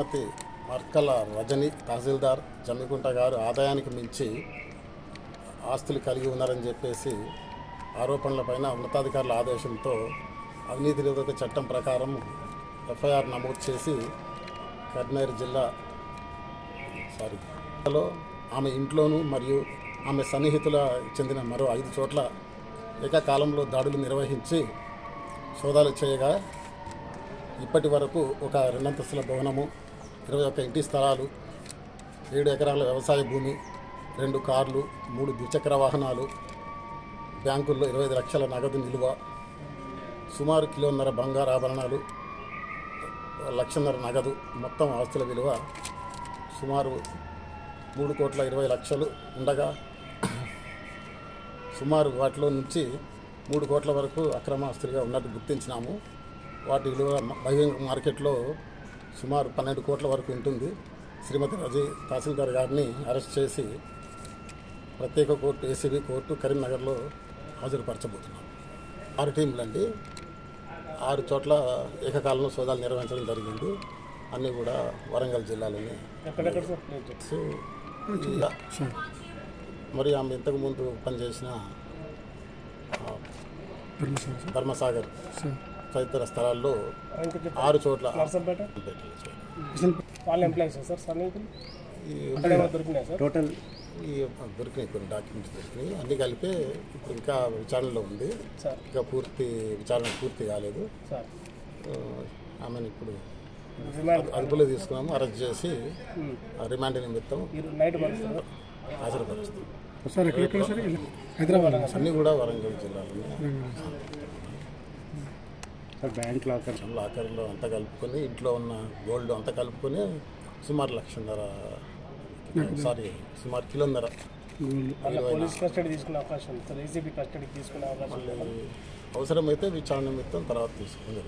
శ్రీమతి మర్కల రజని తహసీల్దార్ జమ్మికుంట గారు ఆదాయానికి మించి ఆస్తులు కలిగి ఉన్నారని చెప్పేసి ఆరోపణలపైన ఉన్నతాధికారుల ఆదేశంతో అవినీతి నిరోధక చట్టం ప్రకారం ఎఫ్ఐఆర్ నమోదు చేసి కరీంనగర్ జిల్లాలో ఆమె ఇంట్లోనూ మరియు ఆమె సన్నిహితుల చెందిన మరో 5 చోట్ల ఏకకాలంలో దాడులు నిర్వహించి సోదాలు చేయగా ఇప్పటి వరకు ఒక 2 అంతస్తుల భవనము, 21 ఇంటి స్థలాలు, 7 ఎకరాల వ్యవసాయ భూమి, 2 కార్లు, 3 ద్విచక్ర వాహనాలు, బ్యాంకుల్లో 25 లక్షల నగదు నిల్వ, సుమారు 1.5 కిలో బంగారు ఆభరణాలు, 1.5 లక్షల నగదు, మొత్తం ఆస్తుల విలువ సుమారు 3,20,00,000 ఉండగా సుమారు వాటిలో నుంచి 3 కోట్ల వరకు అక్రమ ఆస్తులుగా ఉన్నట్టు గుర్తించినాము. వాటి విలువ బహిరంగ మార్కెట్లో సుమారు 12 కోట్ల వరకు ఉంటుంది. శ్రీమతి తహసీల్దార్ గారిని అరెస్ట్ చేసి ప్రత్యేక కోర్టు ఏసీబీ కోర్టు కరీంనగర్లో హాజరుపరచబోతున్నాం. 6 టీంలండి, 6 చోట్ల ఏకకాలంలో సోదాలు నిర్వహించడం జరిగింది. అన్నీ కూడా వరంగల్ జిల్లాలోనే. మరి ఆమె ఇంతకుముందు పనిచేసిన ధర్మసాగర్ తదితర స్థలాల్లో 6 చోట్ల టోటల్ దొరికినాయి, కొన్ని డాక్యుమెంట్స్ దొరికినాయి. అన్నీ కలిపి ఇప్పుడు ఇంకా విచారణలో ఉంది. ఇంకా విచారణ పూర్తి కాలేదు. ఆమెను ఇప్పుడు అదుపులో తీసుకున్నాము, అరెస్ట్ చేసి రిమాండ్ నిమిత్తం హాజరుపరుస్తాం. అన్నీ కూడా వరంగల్ జిల్లాలోనే. బ్యాంక్ లాకర్లో అంతా కలుపుకొని, ఇంట్లో ఉన్న గోల్డ్ అంతా కలుపుకొని సుమారు 1,00,000 సుమారు 1.5 కిలో మళ్ళీ అవసరమైతే విచారణ నిమిత్తం తర్వాత తీసుకుని